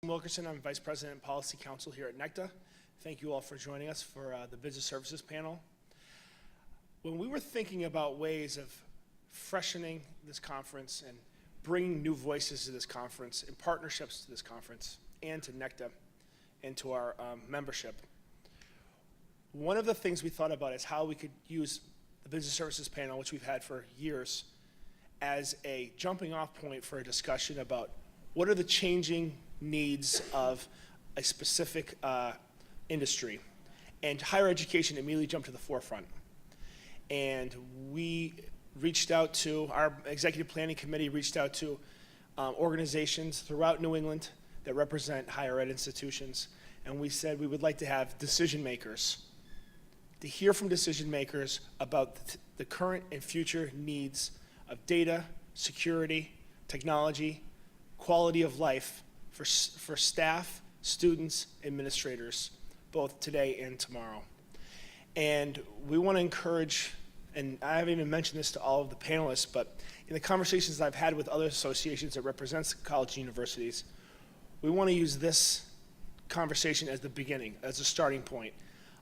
Wilkerson. I'm Vice President and Policy Counsel here at NECTA. Thank you all for joining us for the Business Services panel. When we were thinking about ways of freshening this conference and bringing new voices to this conference and partnerships to this conference and to NECTA and to our membership, one of the things we thought about is how we could use the Business Services panel, which we've had for years, as a jumping off point for a discussion about what are the changing needs of a specific industry. And higher education immediately jumped to the forefront. And we reached out to, our executive planning committee reached out to organizations throughout New England that represent higher ed institutions. And we said we would like to have decision makers, to hear from decision makers about the current and future needs of data, security, technology, quality of life for staff, students, administrators, both today and tomorrow. And we want to encourage, and I haven't even mentioned this to all of the panelists, but in the conversations I've had with other associations that represents colleges and universities, we want to use this conversation as the beginning, as a starting point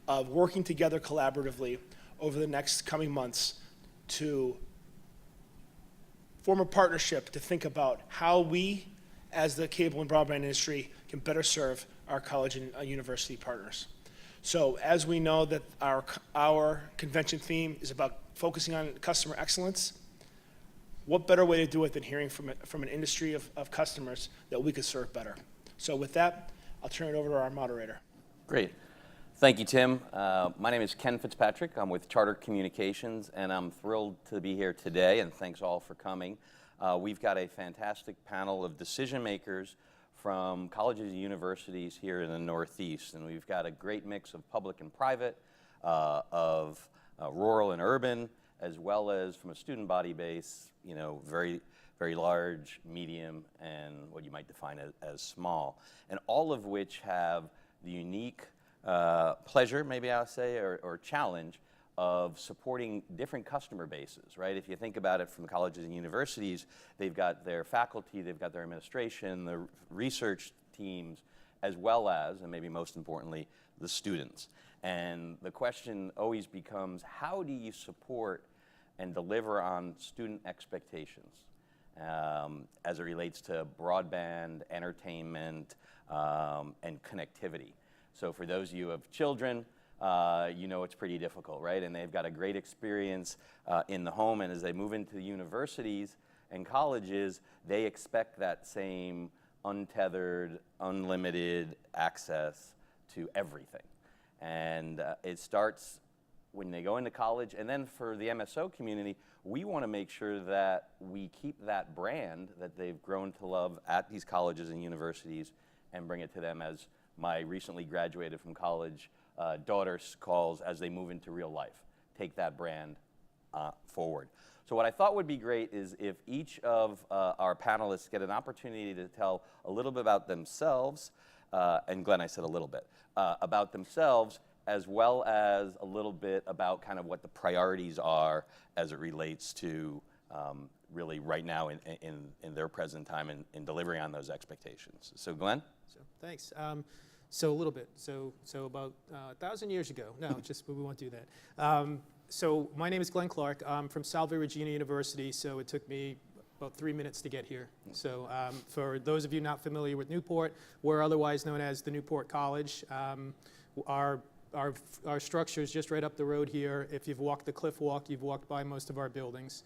of working together collaboratively over the next coming months to form a partnership to think about how we, as the cable and broadband industry, can better serve our college and university partners. So as we know that our convention theme is about focusing on customer excellence, what better way to do it than hearing from an industry of customers that we could serve better? So with that, I'll turn it over to our moderator. Great. Thank you, Tim. My name is Ken Fitzpatrick. I'm with Charter Communications, and I'm thrilled to be here today, and thanks all for coming. We've got a fantastic panel of decision makers from colleges and universities here in the Northeast, and we've got a great mix of public and private, of rural and urban, as well as from a student body base, you know, very, very large, medium, and what you might define as small, and all of which have the unique pleasure, maybe I'll say, or challenge of supporting different customer bases, right? If you think about it from colleges and universities, they've got their faculty, they've got their administration, the research teams, as well as, and maybe most importantly, the students. And the question always becomes, how do you support and deliver on student expectations as it relates to broadband, entertainment, and connectivity? So for those of you who have children, you know it's pretty difficult, right? And they've got a great experience in the home, and as they move into the universities and colleges, they expect that same untethered, unlimited access to everything. And it starts when they go into college, and then for the MSO community, we want to make sure that we keep that brand that they've grown to love at these colleges and universities and bring it to them, as my recently graduated from college daughter calls, as they move into real life. Take that brand forward. So what I thought would be great is if each of our panelists get an opportunity to tell a little bit about themselves, and Glenn, I said a little bit, about themselves, as well as a little bit about kind of what the priorities are as it relates to really right now in their present time in delivering on those expectations. So Glenn? So, thanks. So a little bit. So about 1,000 years ago. No, just we won't do that. So my name is Glenn Clark. I'm from Salve Regina University. So it took me about 3 minutes to get here. So for those of you not familiar with Newport, we're otherwise known as the Newport College. Our structure is just right up the road here. If you've walked the Cliff Walk, you've walked by most of our buildings.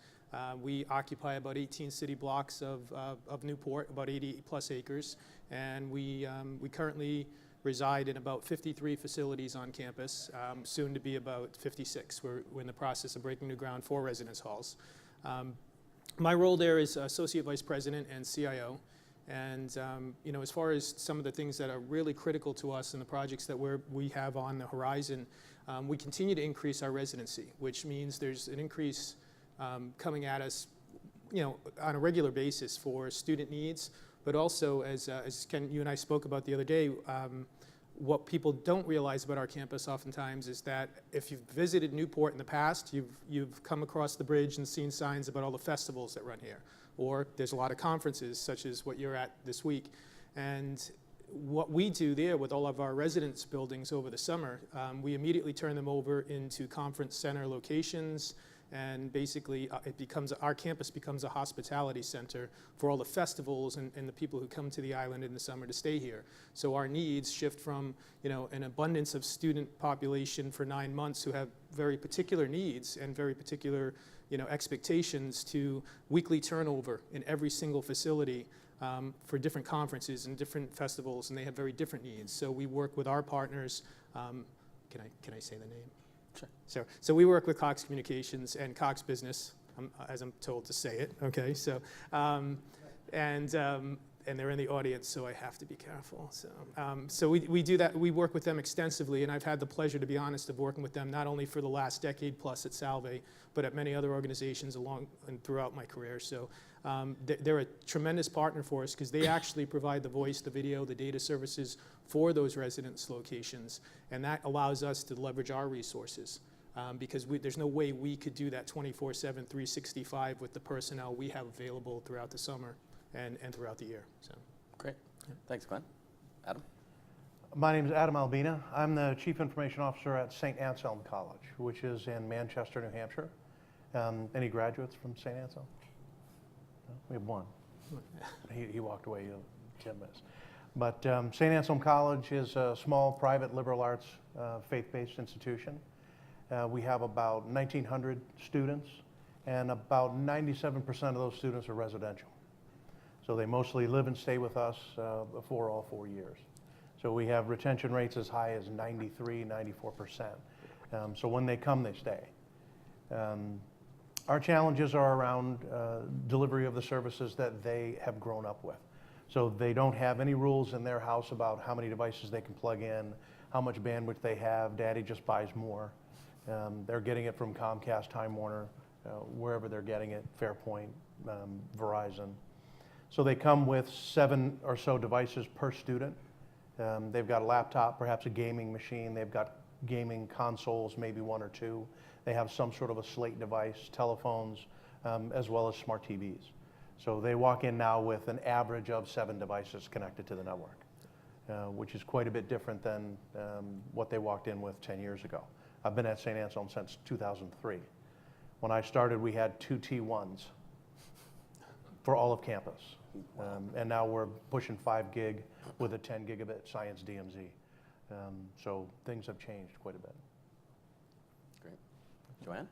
We occupy about 18 city blocks of Newport, about 80 plus acres, and we currently reside in about 53 facilities on campus, soon to be about 56. We're in the process of breaking new ground for residence halls. My role there is Associate Vice President and CIO, and you know, as far as some of the things that are really critical to us and the projects that we have on the horizon, we continue to increase our residency, which means there's an increase coming at us, you know, on a regular basis for student needs, but also as Ken, you and I spoke about the other day, what people don't realize about our campus oftentimes is that if you've visited Newport in the past, you've come across the bridge and seen signs about all the festivals that run here, or there's a lot of conferences such as what you're at this week, and what we do there with all of our residence buildings over the summer, we immediately turn them over into conference center locations, and basically our campus becomes a hospitality center for all the festivals and the people who come to the island in the summer to stay here. So our needs shift from, an abundance of student population for 9 months who have very particular needs and very particular, expectations, to weekly turnover in every single facility for different conferences and different festivals, and they have very different needs. So we work with our partners. Can I say the name? Sure. So we work with Cox Communications and Cox Business, as I'm told to say it. Okay. So and they're in the audience, so I have to be careful. So we do that. We work with them extensively, and I've had the pleasure, to be honest, of working with them not only for the last decade plus at Salve, but at many other organizations along and throughout my career. So they're a tremendous partner for us, because they actually provide the voice, the video, the data services for those residence locations, and that allows us to leverage our resources, because there's no way we could do that 24/7, 365 with the personnel we have available throughout the summer and throughout the year. So Great. Thanks, Glenn. Adam? My name is Adam Albina. I'm the Chief Information Officer at St. Anselm College, which is in Manchester, New Hampshire. Any graduates from St. Anselm? No? We have one. He walked away 10 minutes. But St. Anselm College is a small, private, liberal arts, faith-based institution. We have about 1,900 students, and about 97% of those students are residential. So they mostly live and stay with us for all 4 years. So we have retention rates as high as 93, 94%. So when they come, they stay. Our challenges are around delivery of the services that they have grown up with. So they don't have any rules in their house about how many devices they can plug in, how much bandwidth they have. Daddy just buys more. They're getting it from Comcast, Time Warner, wherever they're getting it, Fairpoint, Verizon. So they come with 7 or so devices per student. They've got a laptop, perhaps a gaming machine. They've got gaming consoles, maybe 1 or 2. They have some sort of a slate device, telephones, as well as smart TVs. So they walk in now with an average of 7 devices connected to the network, which is quite a bit different than what they walked in with 10 years ago. I've been at St. Anselm since 2003. When I started, we had 2 T1s for all of campus. And now we're pushing 5 gig with a 10 gigabit Science DMZ. So things have changed quite a bit. Great. Joanne?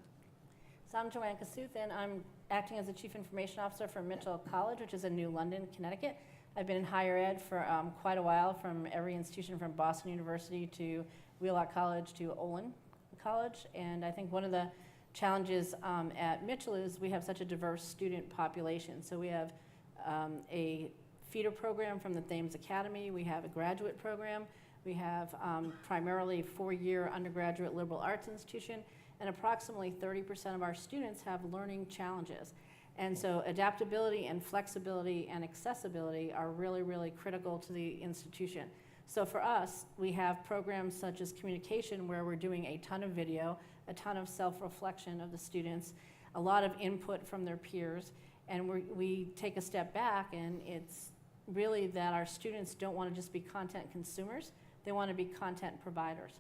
So I'm Joanne Kassuth, and I'm acting as the Chief Information Officer for Mitchell College, which is in New London, Connecticut. I've been in higher ed for quite a while, from every institution from Boston University to Wheelock College to Olin College. And I think one of the challenges at Mitchell is we have such a diverse student population. So we have a feeder program from the Thames Academy. We have a graduate program. We have primarily 4-year undergraduate liberal arts institution, and approximately 30% of our students have learning challenges. And so adaptability and flexibility and accessibility are really, really critical to the institution. So for us, we have programs such as communication, where we're doing a ton of video, a ton of self-reflection of the students, a lot of input from their peers, and we take a step back, and it's really that our students don't want to just be content consumers, they want to be content providers.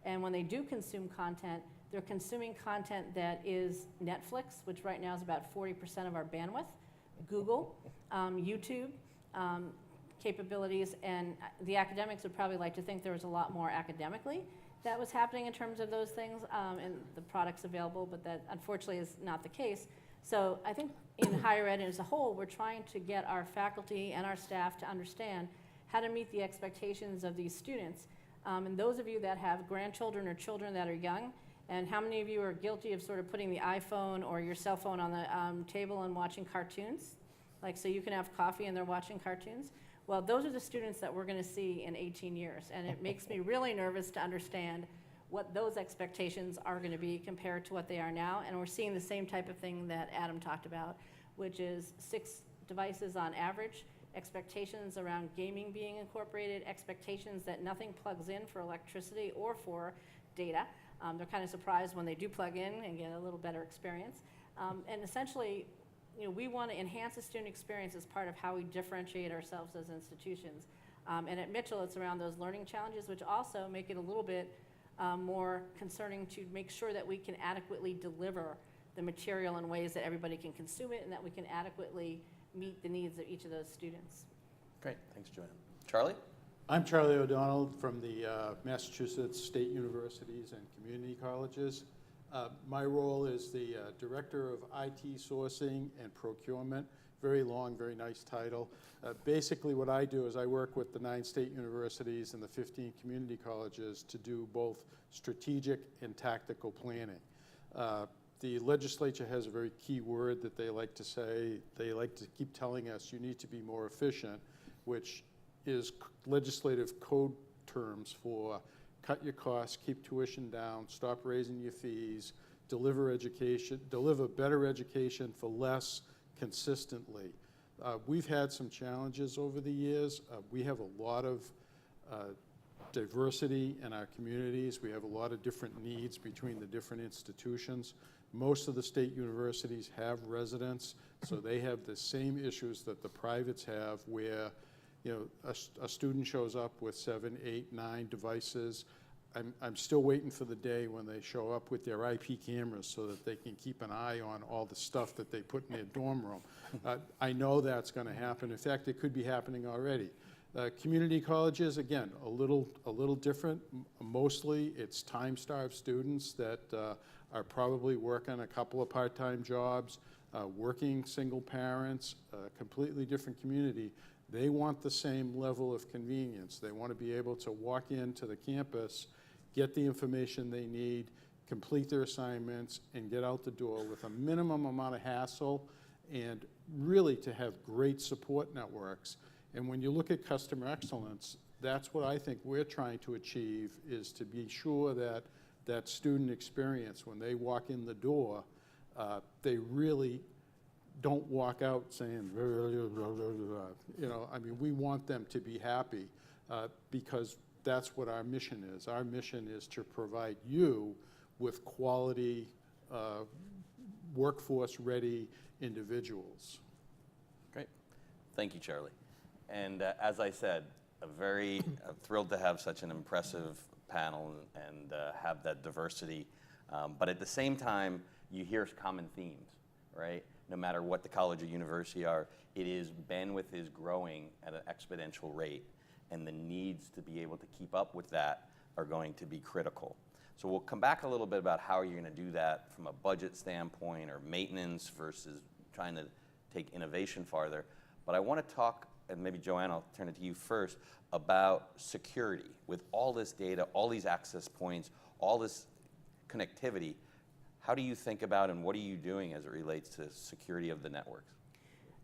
And when they do consume content, they're consuming content that is Netflix, which right now is about 40% of our bandwidth, Google, YouTube, capabilities, and the academics would probably like to think there was a lot more academically that was happening in terms of those things and the products available, but that unfortunately is not the case. So I think in higher ed as a whole, we're trying to get our faculty and our staff to understand how to meet the expectations of these students. And those of you that have grandchildren or children that are young, and how many of you are guilty of sort of putting the iPhone or your cell phone on the table and watching cartoons? Like, so you can have coffee and they're watching cartoons? Well, those are the students that we're going to see in 18 years. And it makes me really nervous to understand what those expectations are going to be compared to what they are now. And we're seeing the same type of thing that Adam talked about, which is 6 devices on average, expectations around gaming being incorporated, expectations that nothing plugs in for electricity or for data. They're kind of surprised when they do plug in and get a little better experience. And essentially, we want to enhance the student experience as part of how we differentiate ourselves as institutions. And at Mitchell, it's around those learning challenges, which also make it a little bit more concerning to make sure that we can adequately deliver the material in ways that everybody can consume it and that we can adequately meet the needs of each of those students. Great, thanks, Joanne. Charlie? I'm Charlie O'Donnell from the Massachusetts State Universities and Community Colleges. My role is the Director of IT Sourcing and Procurement. Very long, very nice title. Basically what I do is I work with the 9 state universities and the 15 community colleges to do both strategic and tactical planning. The legislature has a very key word that they like to say. They like to keep telling us you need to be more efficient, which is legislative code terms for cut your costs, keep tuition down, stop raising your fees, deliver better education for less consistently. We've had some challenges over the years. We have a lot of diversity in our communities. We have a lot of different needs between the different institutions. Most of the state universities have residents, so they have the same issues that the privates have, where a student shows up with 7, 8, 9 devices. I'm still waiting for the day when they show up with their IP cameras so that they can keep an eye on all the stuff that they put in their dorm room. I know that's going to happen. In fact, it could be happening already. Community colleges, again, a little different. Mostly it's time-starved students that are probably working a couple of part-time jobs, working single parents, completely different community. They want the same level of convenience. They want to be able to walk into the campus, get the information they need, complete their assignments, and get out the door with a minimum amount of hassle, and really to have great support networks. And when you look at customer excellence, that's what I think we're trying to achieve, is to be sure that that student experience, when they walk in the door, they really don't walk out saying, I mean, we want them to be happy because that's what our mission is. Our mission is to provide you with quality, workforce-ready individuals. Great. Thank you, Charlie. And as I said, thrilled to have such an impressive panel and have that diversity. But at the same time, you hear common themes, right? No matter what the college or university are, bandwidth is growing at an exponential rate, and the needs to be able to keep up with that are going to be critical. So we'll come back a little bit about how you're going to do that from a budget standpoint or maintenance versus trying to take innovation farther. But I want to talk, and maybe Joanne, I'll turn it to you first, about security. With all this data, all these access points, all this connectivity, how do you think about and what are you doing as it relates to security of the networks?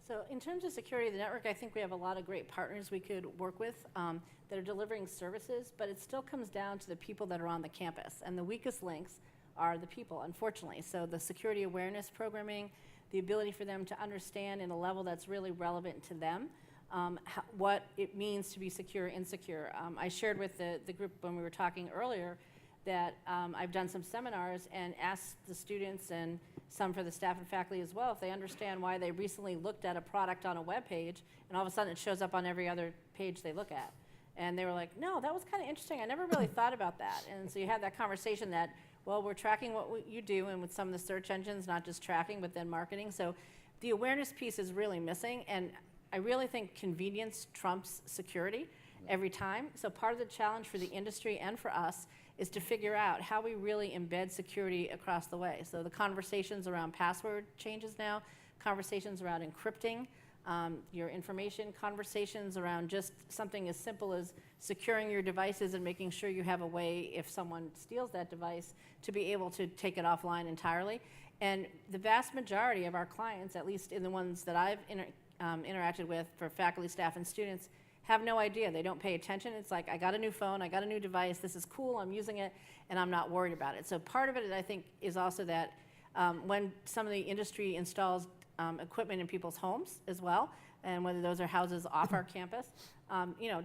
So in terms of security of the network, I think we have a lot of great partners we could work with that are delivering services, but it still comes down to the people that are on the campus. And the weakest links are the people, unfortunately. So the security awareness programming, the ability for them to understand in a level that's really relevant to them, what it means to be secure, insecure. I shared with the group when we were talking earlier that I've done some seminars and asked the students and some for the staff and faculty as well if they understand why they recently looked at a product on a web page and all of a sudden it shows up on every other page they look at. And they were like, no, that was kind of interesting. I never really thought about that. And so you have that conversation that, well, we're tracking what you do, and with some of the search engines, not just tracking, but then marketing. So the awareness piece is really missing, and I really think convenience trumps security every time. So part of the challenge for the industry and for us is to figure out how we really embed security across the way. So the conversations around password changes now, conversations around encrypting your information, conversations around just something as simple as securing your devices and making sure you have a way, if someone steals that device, to be able to take it offline entirely. And the vast majority of our clients, at least in the ones that I've interacted with for faculty, staff, and students, have no idea. They don't pay attention. It's like, I got a new phone, I got a new device, this is cool, I'm using it, and I'm not worried about it. So part of it, I think, is also that when some of the industry installs equipment in people's homes as well, and whether those are houses off our campus,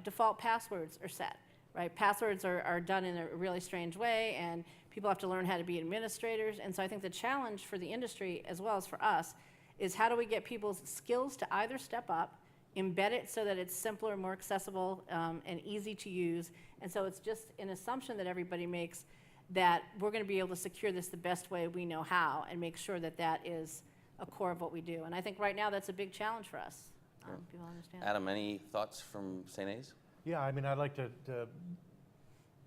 default passwords are set, right? Passwords are done in a really strange way, and people have to learn how to be administrators. And so I think the challenge for the industry, as well as for us, is how do we get people's skills to either step up, embed it so that it's simpler, more accessible, and easy to use. And so it's just an assumption that everybody makes that we're going to be able to secure this the best way we know how and make sure that that is a core of what we do. And I think right now that's a big challenge for us. People understand. Adam, any thoughts from St. A's? Yeah, I mean, I'd like to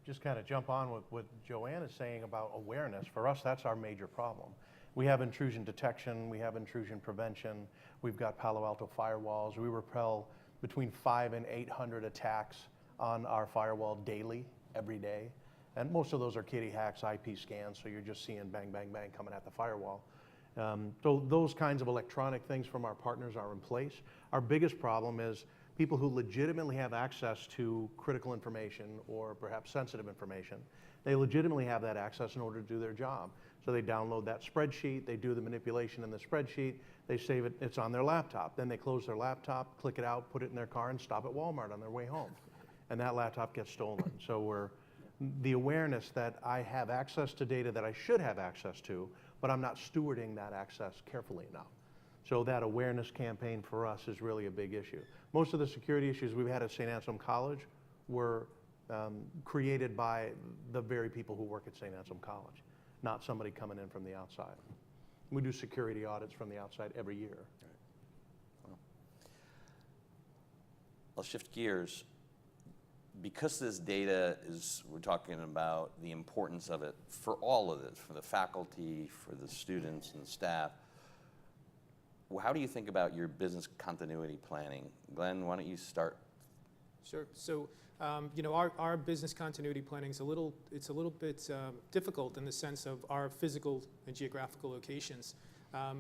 just kind of jump on with what Joanne is saying about awareness. For us, that's our major problem. We have intrusion detection, we have intrusion prevention, we've got Palo Alto firewalls. We repel between 500 and 800 attacks on our firewall daily, every day. And most of those are kitty hacks, IP scans, so you're just seeing bang, bang, bang coming at the firewall. So those kinds of electronic things from our partners are in place. Our biggest problem is people who legitimately have access to critical information or perhaps sensitive information. They legitimately have that access in order to do their job. So they download that spreadsheet, they do the manipulation in the spreadsheet, they save it, it's on their laptop. Then they close their laptop, click it out, put it in their car, and stop at Walmart on their way home. And that laptop gets stolen. So the awareness that I have access to data that I should have access to, but I'm not stewarding that access carefully enough. So that awareness campaign for us is really a big issue. Most of the security issues we've had at St. Anselm College were created by the very people who work at St. Anselm College, not somebody coming in from the outside. We do security audits from the outside every year. Well, I'll shift gears. Because this data is, we're talking about the importance of it for all of this, for the faculty, for the students and the staff. How do you think about your business continuity planning? Glenn, why don't you start? Sure. So, our business continuity planning is a little bit difficult in the sense of our physical and geographical locations.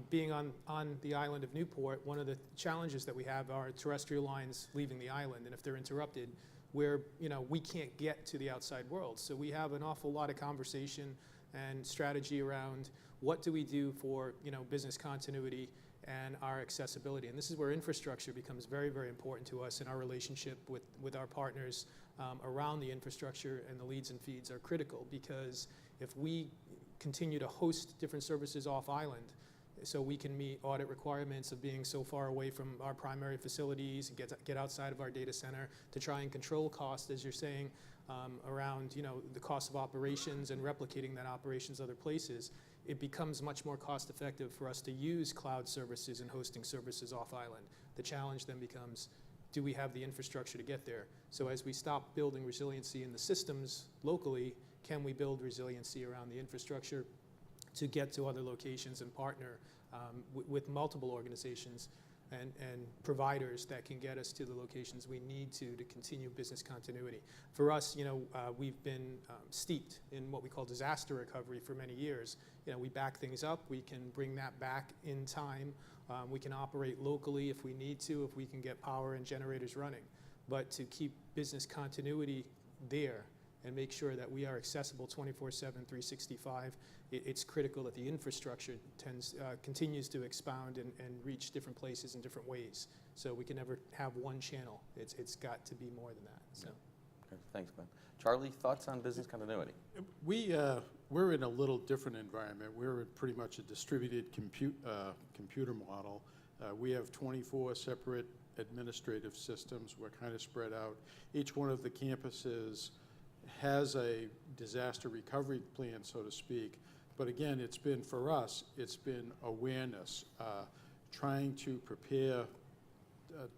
Being on the island of Newport, one of the challenges that we have are terrestrial lines leaving the island, and if they're interrupted, we can't get to the outside world. So we have an awful lot of conversation and strategy around what do we do for business continuity and our accessibility. And this is where infrastructure becomes very, very important to us, and our relationship with our partners around the infrastructure and the leads and feeds are critical, because if we continue to host different services off island, so we can meet audit requirements of being so far away from our primary facilities and get outside of our data center to try and control cost, as you're saying, around the cost of operations and replicating that operations other places, it becomes much more cost effective for us to use cloud services and hosting services off island. The challenge then becomes, do we have the infrastructure to get there? So as we stop building resiliency in the systems locally, can we build resiliency around the infrastructure to get to other locations and partner with multiple organizations and providers that can get us to the locations we need to continue business continuity. For us, we've been steeped in what we call disaster recovery for many years. We back things up, we can bring that back in time, we can operate locally if we need to, if we can get power and generators running. But to keep business continuity there and make sure that we are accessible 24/7, 365, it's critical that the infrastructure continues to expound and reach different places in different ways. So we can never have one channel. It's got to be more than that. So. Okay, thanks, Glenn. Charlie, thoughts on business continuity? We're in a little different environment. We're in pretty much a distributed computer model. We have 24 separate administrative systems. We're kind of spread out. Each one of the campuses has a disaster recovery plan, so to speak. But again, for us, it's been awareness, trying to prepare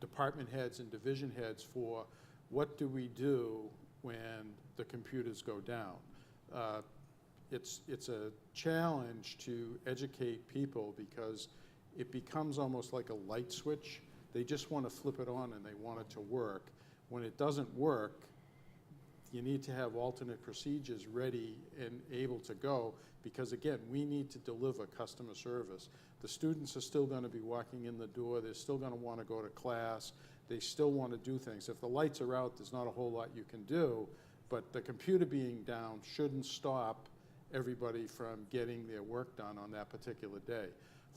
department heads and division heads for what do we do when the computers go down. It's a challenge to educate people because it becomes almost like a light switch. They just want to flip it on and they want it to work. When it doesn't work, you need to have alternate procedures ready and able to go, because again, we need to deliver customer service. The students are still going to be walking in the door. They're still going to want to go to class. They still want to do things. If the lights are out, there's not a whole lot you can do, but the computer being down shouldn't stop everybody from getting their work done on that particular day.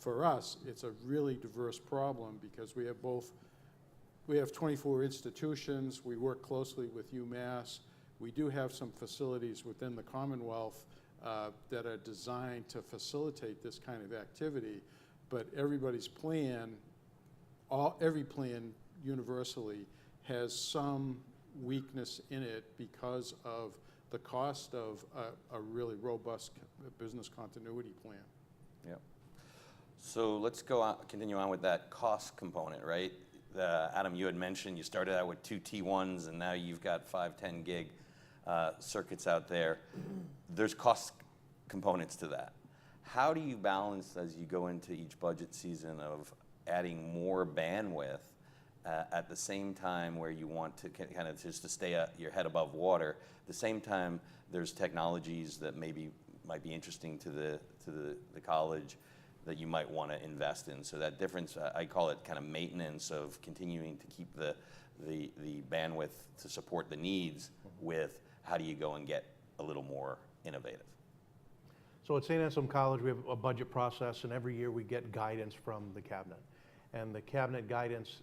For us, it's a really diverse problem because we have 24 institutions. We work closely with UMass. We do have some facilities within the Commonwealth that are designed to facilitate this kind of activity, but everybody's plan, every plan universally has some weakness in it because of the cost of a really robust business continuity plan. Yep. So let's continue on with that cost component, right? Adam, you had mentioned you started out with 2 T1s and now you've got 5, 10 gig circuits out there. There's cost components to that. How do you balance as you go into each budget season of adding more bandwidth at the same time where you want to kind of just to stay your head above water? At the same time, there's technologies that maybe might be interesting to the college that you might want to invest in. So that difference, I call it kind of maintenance of continuing to keep the bandwidth to support the needs with how do you go and get a little more innovative. So at St. Anselm College, we have a budget process, and every year we get guidance from the cabinet. And the cabinet guidance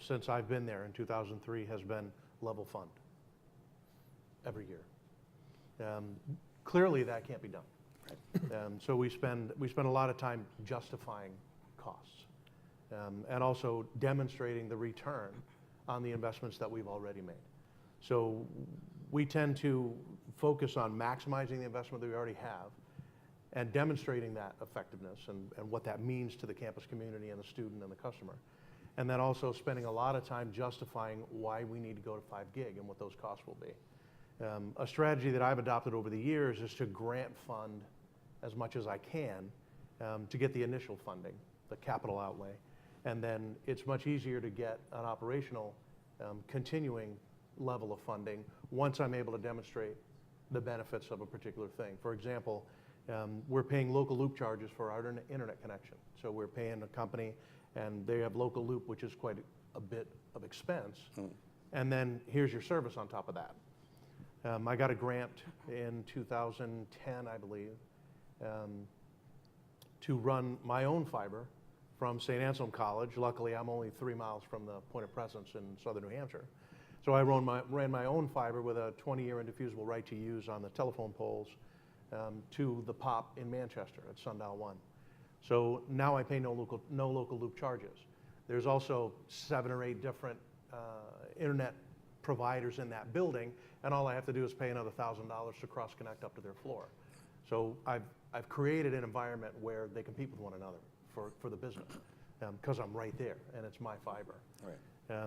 since I've been there in 2003 has been level fund every year. Clearly, that can't be done. So we spend a lot of time justifying costs and also demonstrating the return on the investments that we've already made. So we tend to focus on maximizing the investment that we already have and demonstrating that effectiveness and what that means to the campus community and the student and the customer. And then also spending a lot of time justifying why we need to go to 5 gig and what those costs will be. A strategy that I've adopted over the years is to grant fund as much as I can to get the initial funding, the capital outlay. And then it's much easier to get an operational continuing level of funding once I'm able to demonstrate the benefits of a particular thing. For example, we're paying local loop charges for our internet connection. So we're paying a company and they have local loop, which is quite a bit of expense. And then here's your service on top of that. I got a grant in 2010, I believe, to run my own fiber from St. Anselm College. Luckily, I'm only 3 miles from the point of presence in southern New Hampshire. So I ran my own fiber with a 20-year indefeasible right to use on the telephone poles to the POP in Manchester at Sundial 1. So now I pay no local loop charges. There's also 7 or 8 different internet providers in that building, and all I have to do is pay another $1,000 to cross-connect up to their floor. So I've created an environment where they compete with one another for the business because I'm right there and it's my fiber. Right.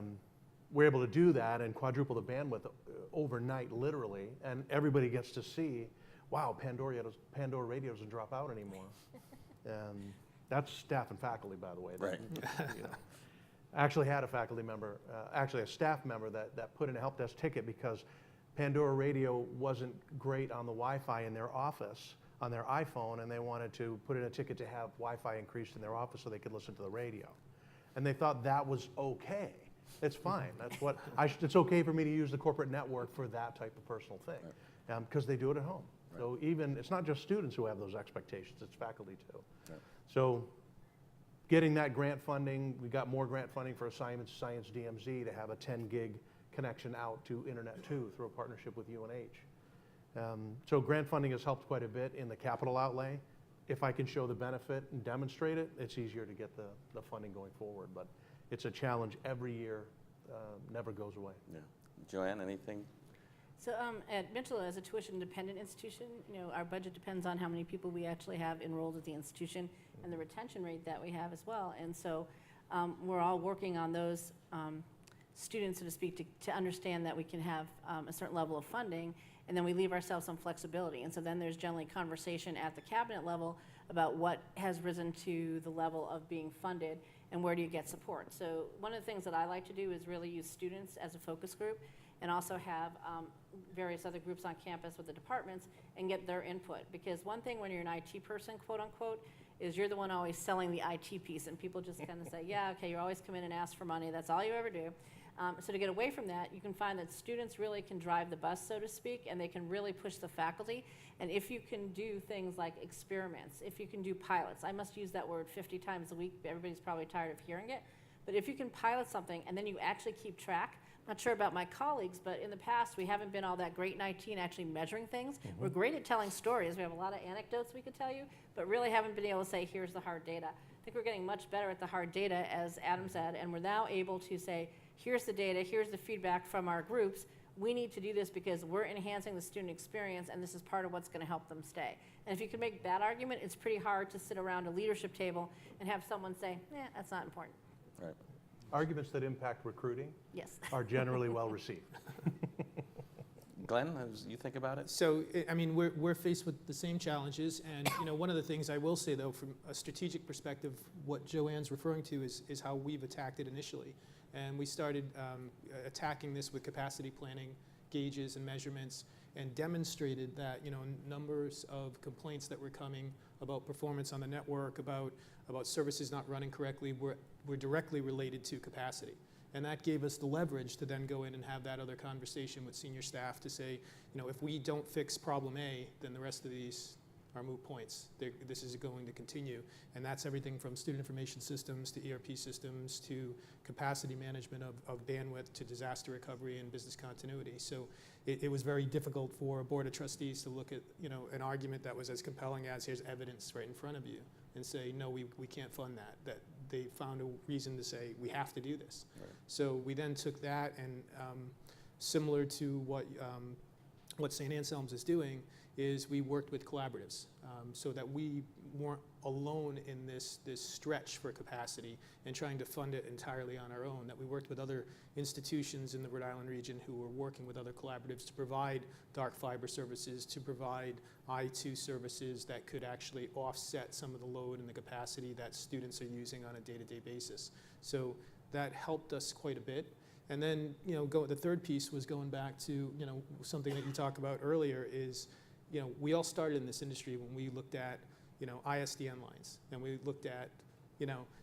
We're able to do that and quadruple the bandwidth overnight, literally, and everybody gets to see, wow, Pandora radio doesn't drop out anymore. That's staff and faculty, by the way. Right. You know. I actually had a faculty member, actually a staff member that put in a help desk ticket because Pandora radio wasn't great on the Wi-Fi in their office on their iPhone, and they wanted to put in a ticket to have Wi-Fi increased in their office so they could listen to the radio. And they thought that was okay. It's fine. That's what it's okay for me to use the corporate network for that type of personal thing, because they do it at home. Right. So even it's not just students who have those expectations; it's faculty too. Right. So getting that grant funding, we got more grant funding for assignments, Science DMZ, to have a 10 gig connection out to Internet 2 through a partnership with UNH. So grant funding has helped quite a bit in the capital outlay. If I can show the benefit and demonstrate it, it's easier to get the funding going forward. But it's a challenge every year, never goes away. Yeah. Joanne, anything? So at Mitchell, as a tuition-dependent institution, our budget depends on how many people we actually have enrolled at the institution and the retention rate that we have as well. And so we're all working on those students, so to speak, to understand that we can have a certain level of funding, and then we leave ourselves some flexibility. And so then there's generally conversation at the cabinet level about what has risen to the level of being funded and where do you get support. So one of the things that I like to do is really use students as a focus group and also have various other groups on campus with the departments and get their input. Because one thing when you're an IT person, quote unquote, is you're the one always selling the IT piece, and people just kind of say, yeah, okay, you always come in and ask for money, that's all you ever do. So to get away from that, you can find that students really can drive the bus, so to speak, and they can really push the faculty. And if you can do things like experiments, if you can do pilots, I must use that word 50 times a week, everybody's probably tired of hearing it, but if you can pilot something and then you actually keep track, Not sure about my colleagues, but in the past, we haven't been all that great in IT and actually measuring things. We're great at telling stories. We have a lot of anecdotes we could tell you, but really haven't been able to say, here's the hard data. I think we're getting much better at the hard data, as Adam said, and we're now able to say, here's the data, here's the feedback from our groups. We need to do this because we're enhancing the student experience, and this is part of what's going to help them stay. And if you can make that argument, it's pretty hard to sit around a leadership table and have someone say, that's not important. Right. Arguments that impact recruiting Yes. are generally well received. Glenn, as you think about it? So, I mean, we're faced with the same challenges, and one of the things I will say, though, from a strategic perspective, what Joanne's referring to is how we've attacked it initially. And we started attacking this with capacity planning, gauges and measurements, and demonstrated that, numbers of complaints that were coming about performance on the network, about services not running correctly, were directly related to capacity. And that gave us the leverage to then go in and have that other conversation with senior staff to say, if we don't fix problem A, then the rest of these are moot points. This is going to continue. And that's everything from student information systems to ERP systems to capacity management of bandwidth to disaster recovery and business continuity. So it was very difficult for a board of trustees to look at an argument that was as compelling as here's evidence right in front of you and say, no, we can't fund that. That they found a reason to say, we have to do this. Right. So we then took that and similar to what St. Anselm's is doing, is we worked with collaboratives so that we weren't alone in this stretch for capacity and trying to fund it entirely on our own, that we worked with other institutions in the Rhode Island region who were working with other collaboratives to provide dark fiber services, to provide I2 services that could actually offset some of the load and the capacity that students are using on a day-to-day basis. So that helped us quite a bit. And then, the third piece was going back to, something that you talked about earlier is, we all started in this industry when we looked at, ISDN lines, and we looked at,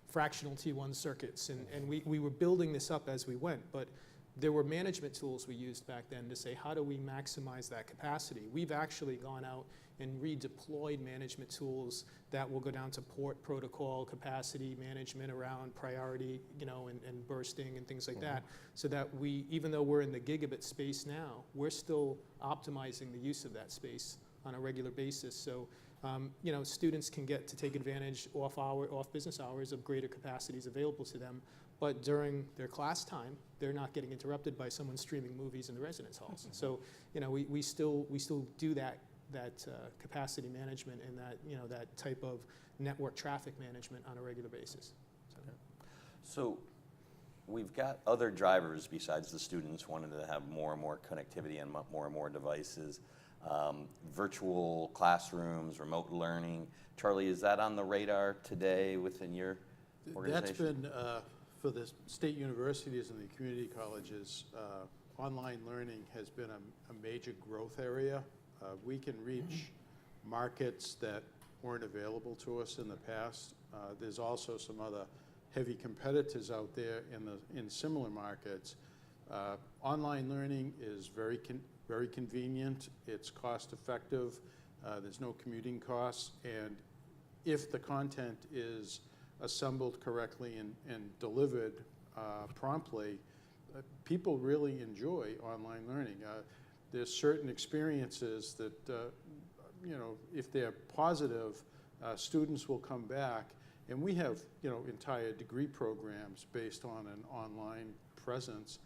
fractional T1 circuits, and we were building this up as we went, but there were management tools we used back then to say, how do we maximize that capacity? We've actually gone out and redeployed management tools that will go down to port protocol, capacity management around priority, and bursting and things like that, so that we, even though we're in the gigabit space now, we're still optimizing the use of that space on a regular basis. So, students can get to take advantage off business hours of greater capacities available to them, but during their class time, they're not getting interrupted by someone streaming movies in the residence halls. So, we still do that capacity management and that type of network traffic management on a regular basis. So we've got other drivers besides the students wanting to have more and more connectivity and more devices, virtual classrooms, remote learning. Charlie, is that on the radar today within your organization? That's been, for the state universities and the community colleges, online learning has been a major growth area. We can reach markets that weren't available to us in the past. There's also some other heavy competitors out there in similar markets. Online learning is very convenient. It's cost effective. There's no commuting costs. And if the content is assembled correctly and delivered promptly, people really enjoy online learning. There's certain experiences that, if they're positive, students will come back. And we have, entire degree programs based on an online presence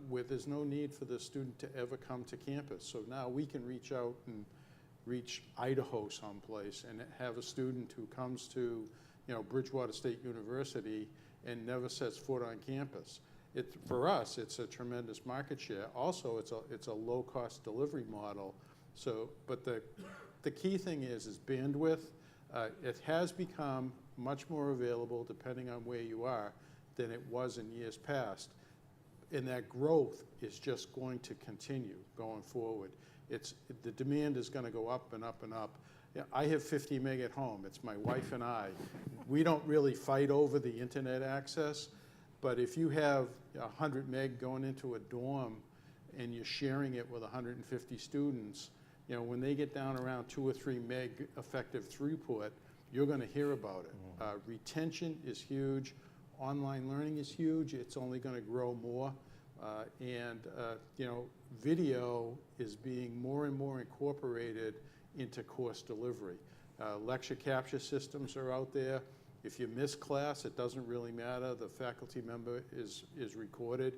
where there's no need for the student to ever come to campus. So now we can reach out and reach Idaho someplace and have a student who comes to, Bridgewater State University and never sets foot on campus. For us, it's a tremendous market share. Also, it's a low-cost delivery model. So, but the key thing is bandwidth. It has become much more available depending on where you are than it was in years past. And that growth is just going to continue going forward. The demand is going to go up and up and up. Yeah, I have 50 meg at home. It's my wife and I. We don't really fight over the internet access. But if you have 100 meg going into a dorm and you're sharing it with 150 students, when they get down around 2 or 3 meg effective throughput, you're going to hear about it. Retention is huge. Online learning is huge. It's only going to grow more. You know, video is being more and more incorporated into course delivery. Lecture capture systems are out there. If you miss class, it doesn't really matter. The faculty member is recorded.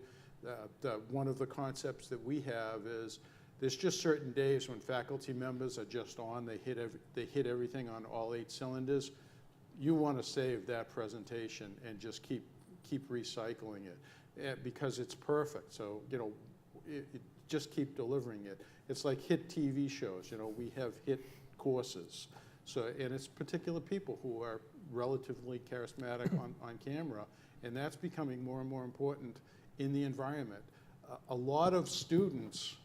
One of the concepts that we have is there's just certain days when faculty members are just on. They hit everything on all 8 cylinders. You want to save that presentation and just keep recycling it because it's perfect. So, you know, just keep delivering it. It's like hit TV shows. You know, we have hit courses. So, and it's particular people who are relatively charismatic on camera, and that's becoming more and more important in the environment. A lot of students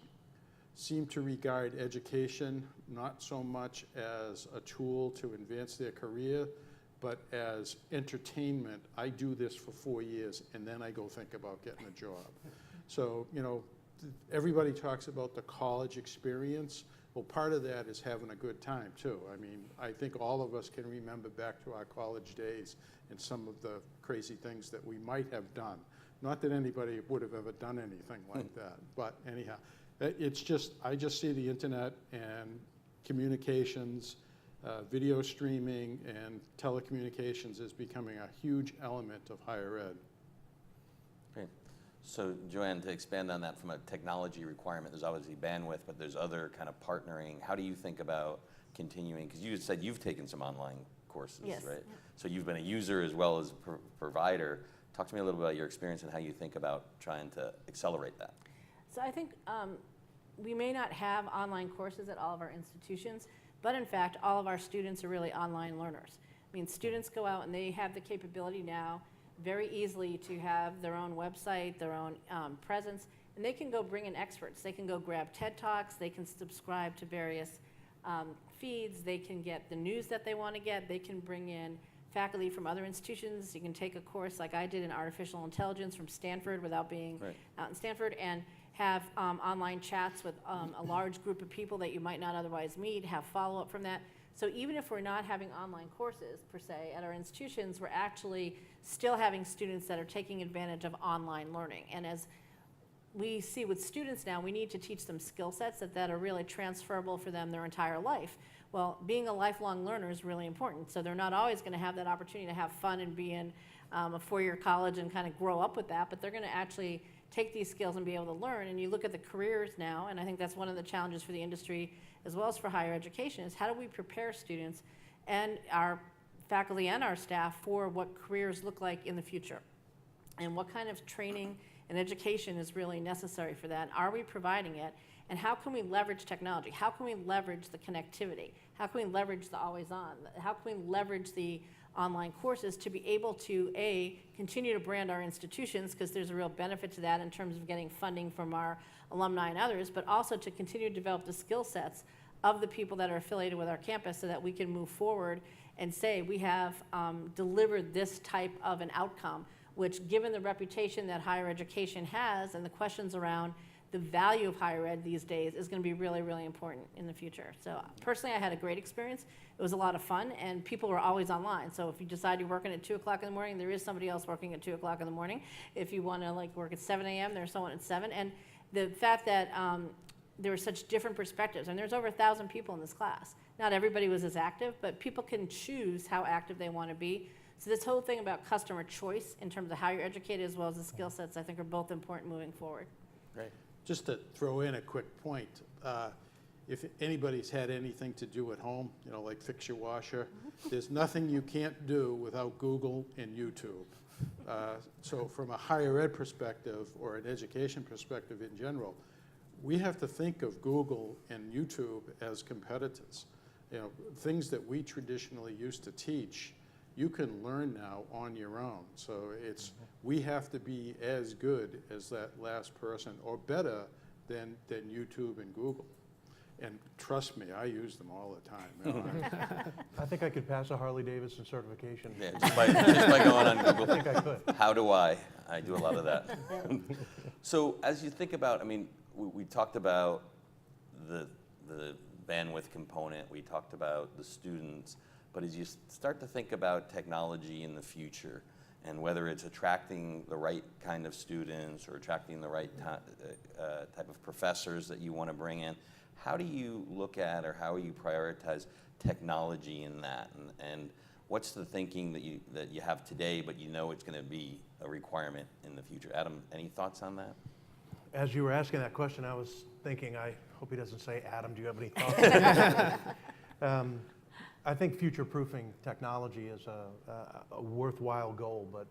seem to regard education not so much as a tool to advance their career, but as entertainment. I do this for 4 years, and then I go think about getting a job. So, you know, everybody talks about the college experience. Well, part of that is having a good time, too. I mean, I think all of us can remember back to our college days and some of the crazy things that we might have done. Not that anybody would have ever done anything like that, but anyhow, it's just, I just see the internet and communications, video streaming and telecommunications is becoming a huge element of higher ed. Great. So Joanne, to expand on that from a technology requirement, there's obviously bandwidth, but there's other kind of partnering. How do you think about continuing? Because you said you've taken some online courses, Yes. right? So you've been a user as well as a provider. Talk to me a little bit about your experience and how you think about trying to accelerate that. So I think we may not have online courses at all of our institutions, but in fact, all of our students are really online learners. I mean, students go out and they have the capability now very easily to have their own website, their own presence, and they can go bring in experts. They can go grab TED Talks, they can subscribe to various feeds, they can get the news that they want to get, they can bring in faculty from other institutions. You can take a course like I did in artificial intelligence from Stanford without being out in Stanford, and have online chats with a large group of people that you might not otherwise meet, have follow-up from that. So even if we're not having online courses, per se, at our institutions, we're actually still having students that are taking advantage of online learning. And as we see with students now, we need to teach them skill sets that are really transferable for them their entire life. Well, being a lifelong learner is really important. So they're not always going to have that opportunity to have fun and be in a four-year college and kind of grow up with that, but they're going to actually take these skills and be able to learn. And you look at the careers now, and I think that's one of the challenges for the industry as well as for higher education, is how do we prepare students and our faculty and our staff for what careers look like in the future? And what kind of training and education is really necessary for that? Are we providing it? And how can we leverage technology? How can we leverage the connectivity? How can we leverage the always on? How can we leverage the online courses to be able to, A, continue to brand our institutions, because there's a real benefit to that in terms of getting funding from our alumni and others, but also to continue to develop the skill sets of the people that are affiliated with our campus so that we can move forward and say we have delivered this type of an outcome, which, given the reputation that higher education has and the questions around the value of higher ed these days, is going to be really, really important in the future. So personally, I had a great experience. It was a lot of fun, and people were always online. So if you decide you're working at 2 o'clock in the morning, there is somebody else working at 2 o'clock in the morning. If you want to work at 7 a.m., there's someone at 7. And the fact that there were such different perspectives, and there's over 1,000 people in this class. Not everybody was as active, but people can choose how active they want to be. So this whole thing about customer choice in terms of how you're educated as well as the skill sets, I think, are both important moving forward. Great. Just to throw in a quick point, if anybody's had anything to do at home, you know, like fix your washer, there's nothing you can't do without Google and YouTube. So from a higher ed perspective or an education perspective in general, we have to think of Google and YouTube as competitors. You know, things that we traditionally used to teach, you can learn now on your own. So it's, we have to be as good as that last person or better than YouTube and Google. And trust me, I use them all the time. You know, I think I could pass a Harley-Davidson certification. Yeah, just by going on Google. I think I could. How do I? I do a lot of that. So as you think about, I mean, we talked about the bandwidth component, we talked about the students, but as you start to think about technology in the future, and whether it's attracting the right kind of students or attracting the right type of professors that you want to bring in, how do you look at, or how you prioritize technology in that? And what's the thinking that you have today, but you know it's going to be a requirement in the future? Adam, any thoughts on that? As you were asking that question, I was thinking, I hope he doesn't say, Adam, do you have any thoughts? I think future-proofing technology is a worthwhile goal, but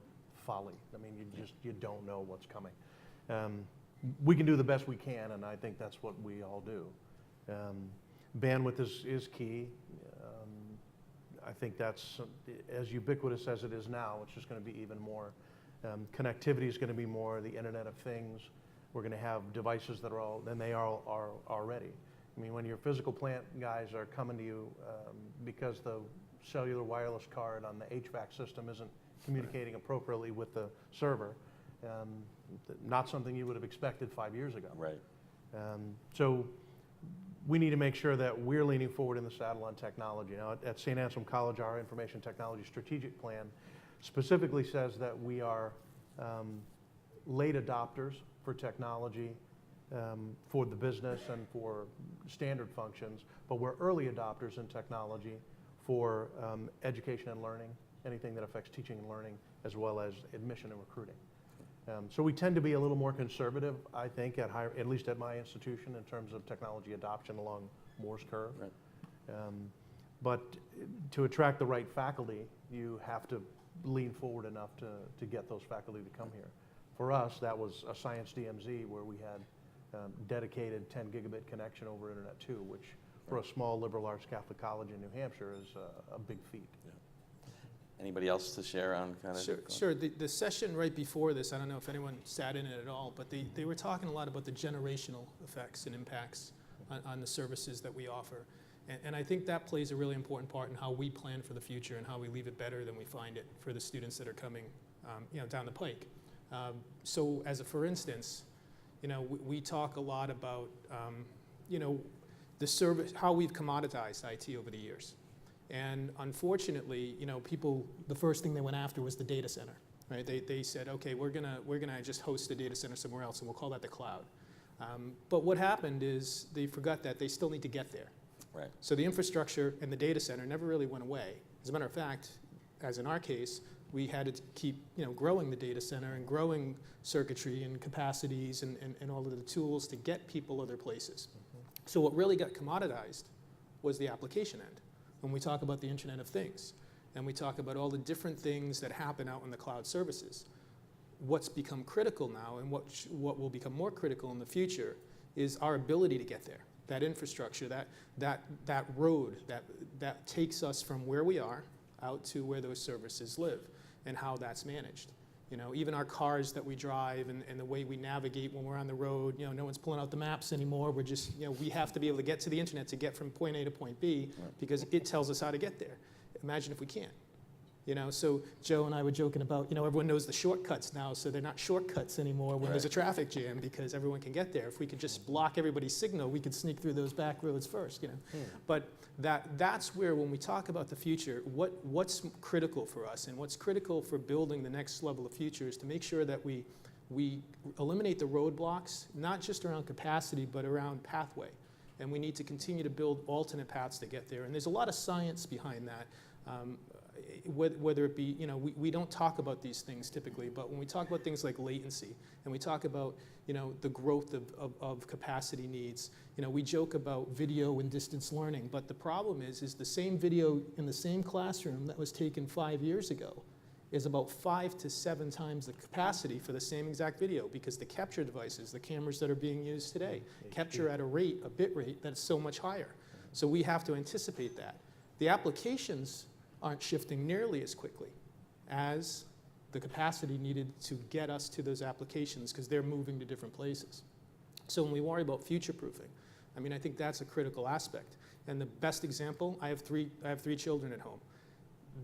folly. I mean, you don't know what's coming. We can do the best we can, and I think that's what we all do. Bandwidth is key. I think that's as ubiquitous as it is now. It's just going to be even more. Connectivity is going to be more. The Internet of Things. We're going to have devices that they are already. I mean, when your physical plant guys are coming to you because the cellular wireless card on the HVAC system isn't communicating appropriately with the server, not something you would have expected 5 years ago. Right. So we need to make sure that we're leaning forward in the saddle on technology. Now, at St. Anselm College, our Information Technology Strategic Plan specifically says that we are late adopters for technology, for the business and for standard functions, but we're early adopters in technology for education and learning, anything that affects teaching and learning, as well as admission and recruiting. So we tend to be a little more conservative, I think, at least at my institution, in terms of technology adoption along Moore's curve. Right. But to attract the right faculty, you have to lean forward enough to get those faculty to come here. For us, that was a science DMZ where we had dedicated 10 gigabit connection over Internet 2, which for a small liberal arts Catholic college in New Hampshire is a big feat. Yeah. Anybody else to share on kind of? Sure. The session right before this, I don't know if anyone sat in it at all, but they were talking a lot about the generational effects and impacts on the services that we offer. And I think that plays a really important part in how we plan for the future and how we leave it better than we find it for the students that are coming down the pike. So for instance, we talk a lot about the service, how we've commoditized IT over the years. And unfortunately, people, the first thing they went after was the data center, right? They said, okay, we're gonna just host a data center somewhere else, and we'll call that the cloud. But what happened is they forgot that they still need to get there. Right. So the infrastructure and the data center never really went away. As a matter of fact, as in our case, we had to keep growing the data center and growing circuitry and capacities and all of the tools to get people other places. Mm-hmm. So what really got commoditized was the application end. When we talk about the Internet of Things, and we talk about all the different things that happen out in the cloud services, what's become critical now and what will become more critical in the future is our ability to get there. That infrastructure, that road that takes us from where we are out to where those services live and how that's managed. Even our cars that we drive and the way we navigate when we're on the road, no one's pulling out the maps anymore. We're just, we have to be able to get to the internet to get from point A to point B because it tells us how to get there. Imagine if we can't. So Joe and I were joking about, everyone knows the shortcuts now, so they're not shortcuts anymore when there's a traffic jam because everyone can get there. If we could just block everybody's signal, we could sneak through those back roads first, But that's where, when we talk about the future, what's critical for us and what's critical for building the next level of future is to make sure that we eliminate the roadblocks, not just around capacity, but around pathway. And we need to continue to build alternate paths to get there. And there's a lot of science behind that. Whether it be, we don't talk about these things typically, but when we talk about things like latency and we talk about, the growth of capacity needs, we joke about video and distance learning, but the problem is the same video in the same classroom that was taken 5 years ago is about 5 to 7 times the capacity for the same exact video because the capture devices, the cameras that are being used today, capture at a bit rate that's so much higher. So we have to anticipate that. The applications aren't shifting nearly as quickly as the capacity needed to get us to those applications because they're moving to different places. So when we worry about future-proofing, I think that's a critical aspect. And the best example, I have three children at home.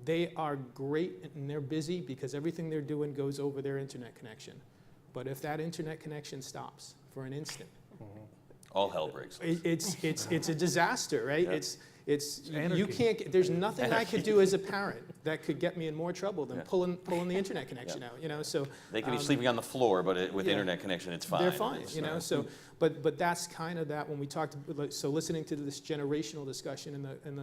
They are great and they're busy because everything they're doing goes over their internet connection. But if that internet connection stops for an instant, all hell breaks loose. It's a disaster, right? it's you anarchy. can't. There's nothing I could do as a parent that could get me in more trouble than Yeah. pulling the internet connection out. You know, so They could be sleeping on the floor, but with yeah. internet connection, it's fine. they're fine. It's You know, not- so but that's kind of that when we talked. So listening to this generational discussion in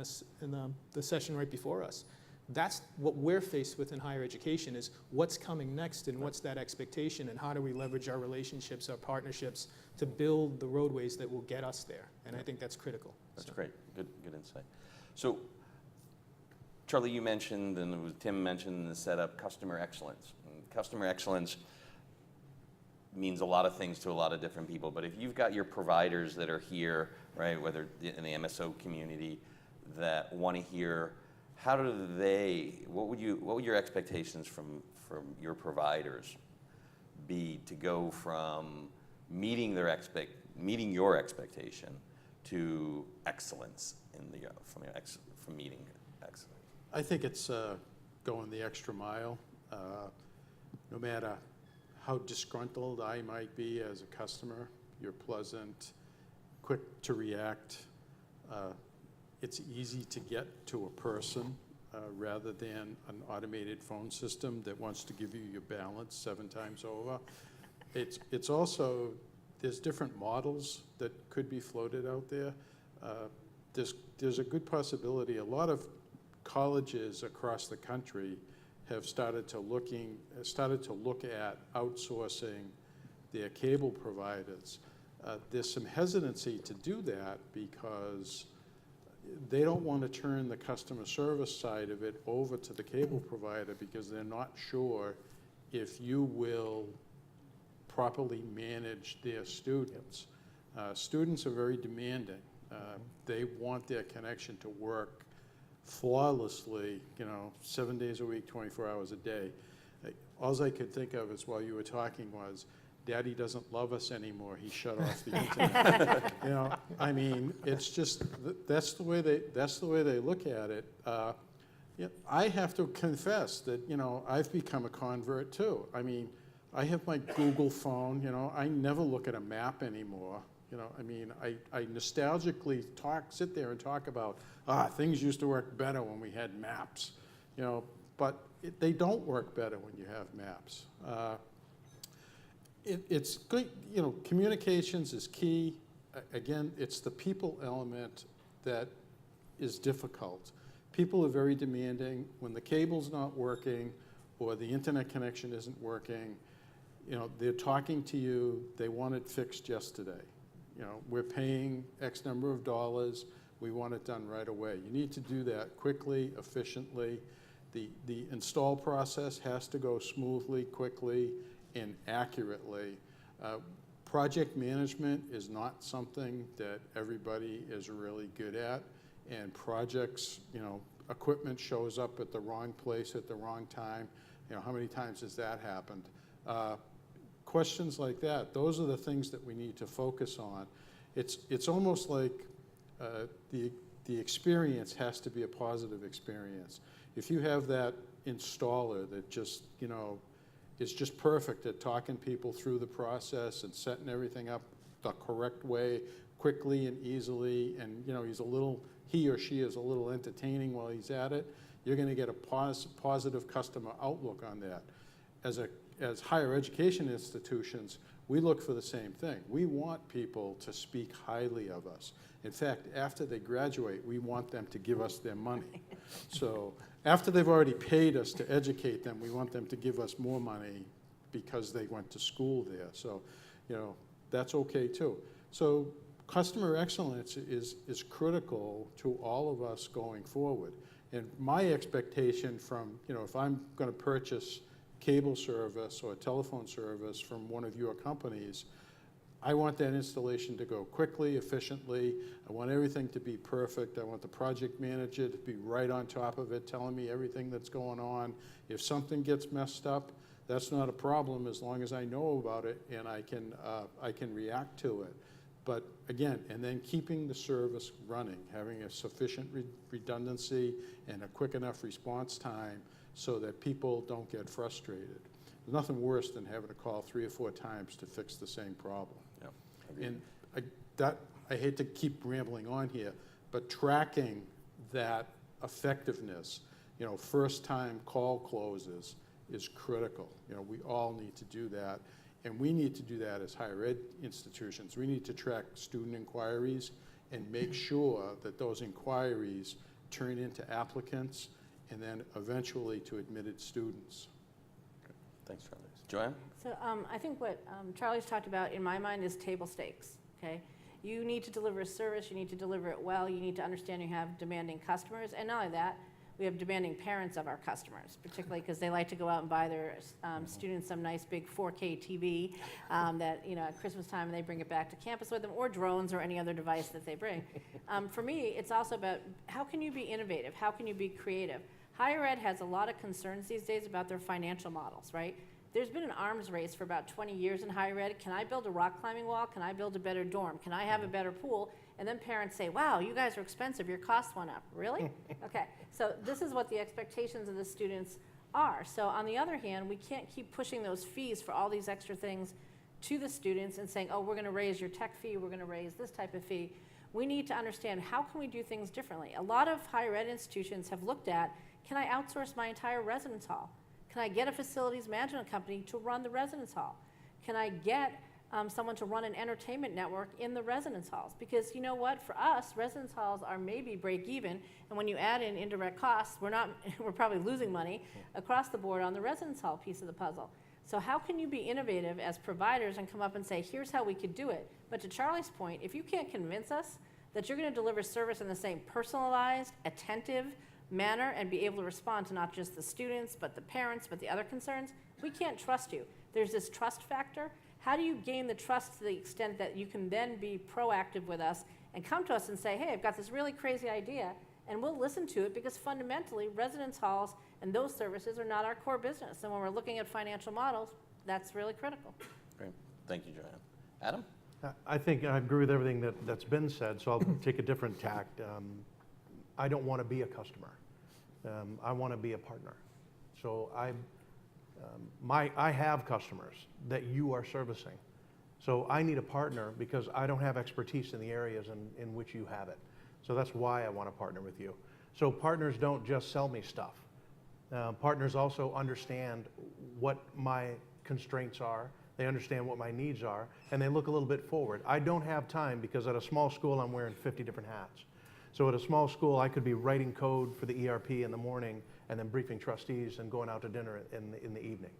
the session right before us. That's what we're faced with in higher education is what's coming next and what's that expectation and how do we leverage our relationships, our partnerships to build the roadways that will get us there. And I think that's critical. That's So. great. Good insight. So, Charlie, you mentioned, and it was Tim mentioned in the setup, customer excellence. And customer excellence means a lot of things to a lot of different people. But if you've got your providers that are here, right, whether in the MSO community, that want to hear, how do they? What would your expectations from your providers be to go from meeting your expectation to excellence in the from meeting excellence? I think it's going the extra mile. No matter how disgruntled I might be as a customer, you're pleasant, quick to react. It's easy to get to a person rather than an automated phone system that wants to give you your balance 7 times over. It's also, there's different models that could be floated out there. There's a good possibility, a lot of colleges across the country have started to look at outsourcing their cable providers. There's some hesitancy to do that because they don't want to turn the customer service side of it over to the cable provider because they're not sure if you will properly manage their students. Students are very demanding. They want their connection to work flawlessly, 7 days a week, 24 hours a day. All I could think of is while you were talking was, Daddy doesn't love us anymore. He shut off the internet. I mean, it's just that's the way they look at it. I have to confess that I've become a convert too. I mean, I have my Google phone. I never look at a map anymore. I nostalgically sit there and talk about things used to work better when we had maps. But they don't work better when you have maps. It's good, communications is key. Again, it's the people element that is difficult. People are very demanding. When the cable's not working or the internet connection isn't working, they're talking to you, they want it fixed yesterday. We're paying X number of dollars, we want it done right away. You need to do that quickly, efficiently. The install process has to go smoothly, quickly, and accurately. Project management is not something that everybody is really good at, and projects, equipment shows up at the wrong place at the wrong time. How many times has that happened? Questions like that, those are the things that we need to focus on. It's almost like the experience has to be a positive experience. If you have that installer that just, is just perfect at talking people through the process and setting everything up the correct way, quickly and easily, and he or she is a little entertaining while he's at it, you're going to get a positive customer outlook on that. As higher education institutions, we look for the same thing. We want people to speak highly of us. In fact, after they graduate, we want them to give us their money. So after they've already paid us to educate them, we want them to give us more money because they went to school there. So, that's okay too. So customer excellence is critical to all of us going forward. And my expectation from, if I'm going to purchase cable service or telephone service from one of your companies, I want that installation to go quickly, efficiently. I want everything to be perfect. I want the project manager to be right on top of it, telling me everything that's going on. If something gets messed up, that's not a problem as long as I know about it and I can react to it. But again, and then keeping the service running, having a sufficient redundancy and a quick enough response time so that people don't get frustrated. There's nothing worse than having to call 3 or 4 times to fix the same problem. Yeah, And I hate to keep rambling on here, But tracking that effectiveness, first time call closes is critical. We all need to do that. And we need to do that as higher ed institutions. We need to track student inquiries and make sure that those inquiries turn into applicants and then eventually to admitted students. Thanks, Charlie. Joanne? So I think what Charlie's talked about in my mind is table stakes, okay? You need to deliver a service, you need to deliver it well, you need to understand you have demanding customers, and not only that, we have demanding parents of our customers, particularly because they like to go out and buy their students some nice big 4K TV that, at Christmas time, and they bring it back to campus with them, or drones or any other device that they bring. For me, it's also about how can you be innovative? How can you be creative? Higher ed has a lot of concerns these days about their financial models, right? There's been an arms race for about 20 years in higher ed. Can I build a rock climbing wall? Can I build a better dorm? Can I have a better pool? And then parents say, wow, you guys are expensive. Your costs went up. Really? Okay. So this is what the expectations of the students are. So on the other hand, we can't keep pushing those fees for all these extra things to the students and saying, oh, we're going to raise your tech fee. We're going to raise this type of fee. We need to understand how can we do things differently. A lot of higher ed institutions have looked at, can I outsource my entire residence hall? Can I get a facilities management company to run the residence hall? Can I get someone to run an entertainment network in the residence halls? Because you know what, for us, residence halls are maybe break even, and when you add in indirect costs, we're probably losing money across the board on the residence hall piece of the puzzle. So how can you be innovative as providers and come up and say, here's how we could do it? But to Charlie's point, if you can't convince us that you're going to deliver service in the same personalized, attentive manner and be able to respond to not just the students, but the parents, but the other concerns, we can't trust you. There's this trust factor. How do you gain the trust to the extent that you can then be proactive with us and come to us and say, hey, I've got this really crazy idea, and we'll listen to it, because fundamentally, residence halls and those services are not our core business. And when we're looking at financial models, that's really critical. Great. Thank you, Joanne. Adam? I think I agree with everything that's been said, so I'll take a different tact. I don't want to be a customer. I want to be a partner. So I have customers that you are servicing. So I need a partner because I don't have expertise in the areas in which you have it. So that's why I want to partner with you. So partners don't just sell me stuff. Partners also understand what my constraints are. They understand what my needs are, and they look a little bit forward. I don't have time because at a small school I'm wearing 50 different hats. So at a small school, I could be writing code for the ERP in the morning and then briefing trustees and going out to dinner in the evening.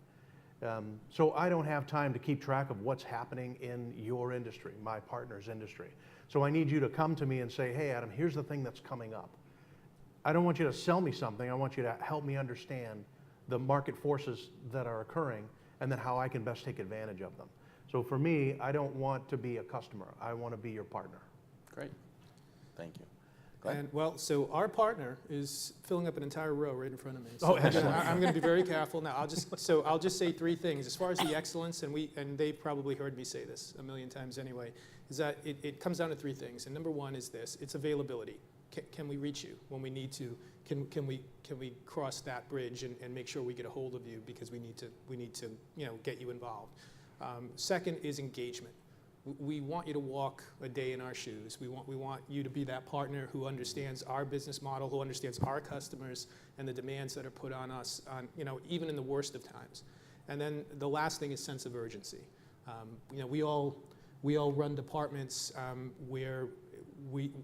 So I don't have time to keep track of what's happening in your industry, my partner's industry. So I need you to come to me and say, hey, Adam, here's the thing that's coming up. I don't want you to sell me something. I want you to help me understand the market forces that are occurring and then how I can best take advantage of them. So for me, I don't want to be a customer. I want to be your partner. Great. Thank you. And well, so our partner is filling up an entire row right in front of me. So Oh, excellent. I'm going to be very careful now. I'll just say three things as far as the excellence, and they've probably heard me say this a million times anyway. Is that it comes down to three things. And number one is this: it's availability. Can we reach you when we need to? Can we cross that bridge and make sure we get a hold of you because we need to get you involved. Second is engagement. We want you to walk a day in our shoes. We want you to be that partner who understands our business model, who understands our customers and the demands that are put on us, even in the worst of times. And then the last thing is sense of urgency. We all run departments where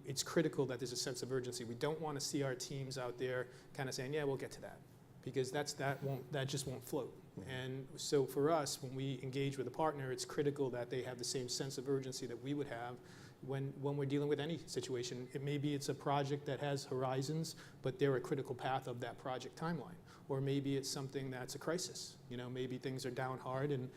it's critical that there's a sense of urgency. We don't want to see our teams out there kind of saying, yeah, we'll get to that, because that just won't float. And so for us, when we engage with a partner, it's critical that they have the same sense of urgency that we would have when we're dealing with any situation. Maybe it's a project that has horizons, but they're a critical path of that project timeline. Or maybe it's something that's a crisis. Maybe things are down hard and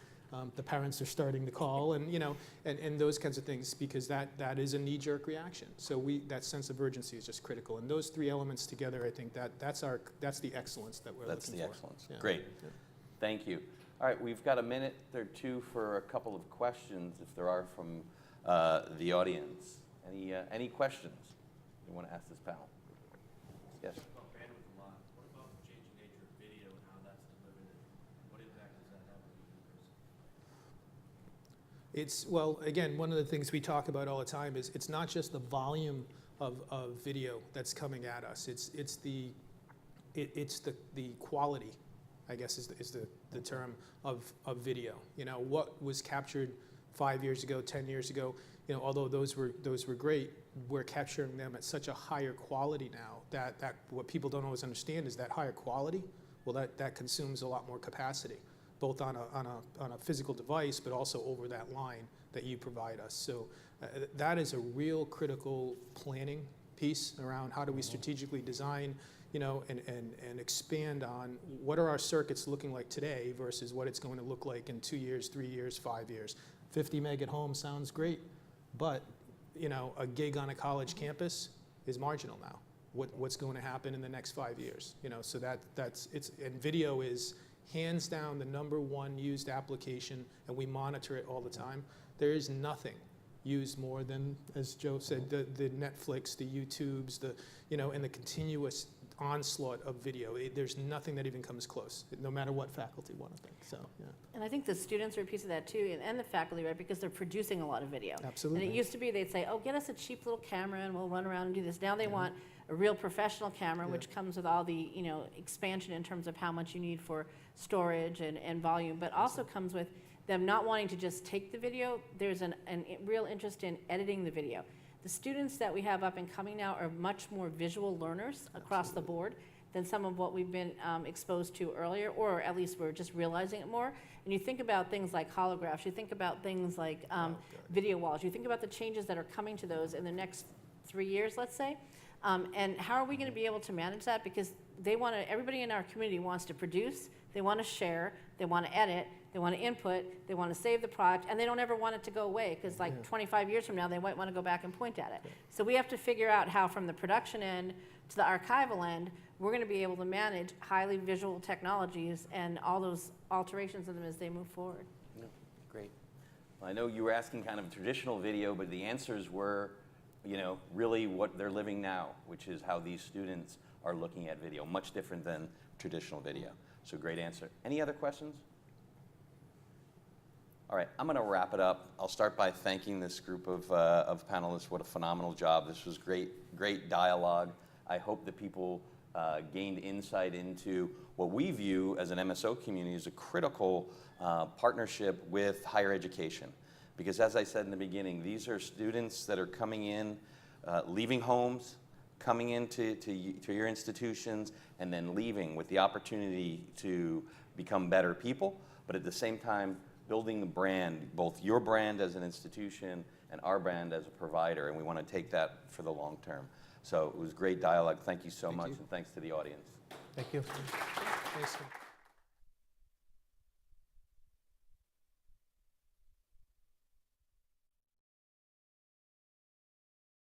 the parents are starting to call, and those kinds of things, because that is a knee-jerk reaction. So that sense of urgency is just critical. And those three elements together, I think that's the excellence that we're looking for. That's the excellence. Yeah. Great. Yeah. Thank you. All right, we've got a minute or two for a couple of questions, if there are, from the audience. Any questions you want to ask this panel? Yes. About bandwidth a lot. What about the changing nature of video and how that's delivered? And what impact does that have on the university? Well, again, one of the things we talk about all the time is it's not just the volume of video that's coming at us. It's the quality, I guess is the term of video. You know, what was captured 5 years ago, 10 years ago, you know, although those were great, we're capturing them at such a higher quality now that what people don't always understand is that higher quality, well, that consumes a lot more capacity, both on a physical device, but also over that line that you provide us. So that is a real critical planning piece around how do we strategically design, you know, and expand on what are our circuits looking like today versus what it's going to look like in 2 years, 3 years, 5 years. 50 meg at home sounds great, but you know, a gig on a college campus is marginal now. What's going to happen in the next 5 years? You know, so and video is hands down the _1 used application, and we monitor it all the time. There is nothing used more than, as Joe said, the Netflix, the YouTubes, you know, and the continuous onslaught of video. There's nothing that even comes close, no matter what faculty want to think. So, yeah. And I think the students are a piece of that too, and the faculty, right? Because they're producing a lot of video. Absolutely. And it used to be they'd say, "Oh, get us a cheap little camera, and we'll run around and do this." Now they want a real professional camera, which comes with all the, you know, expansion in terms of how much you need for storage and volume, but also comes with them not wanting to just take the video. There's a real interest in editing the video. The students that we have up and coming now are much more visual learners across the board than some of what we've been exposed to earlier, or at least we're just realizing it more. And you think about things like holographs, you think about things like video walls, you think about the changes that are coming to those in the next 3 years, let's say. And how are we going to be able to manage that? Because everybody in our community wants to produce, they want to share, they want to edit, they want to input, they want to save the product, and they don't ever want it to go away, because like 25 years from now, they might want to go back and point at it. So we have to figure out how, from the production end to the archival end, we're going to be able to manage highly visual technologies and all those alterations of them as they move forward. Yeah, great. Well, I know you were asking kind of traditional video, but the answers were, you know, really what they're living now, which is how these students are looking at video, much different than traditional video. So great answer. Any other questions? All right, I'm going to wrap it up. I'll start by thanking this group of panelists. What a phenomenal job. This was great dialogue. I hope that people gained insight into what we view as an MSO community as a critical partnership with higher education. Because as I said in the beginning, these are students that are coming in, leaving homes, coming into your institutions, and then leaving with the opportunity to become better people, but at the same time, building the brand, both your brand as an institution and our brand as a provider, and we want to take that for the long term. So it was great dialogue. Thank you so much, and thanks to the audience. Thank you. Thanks.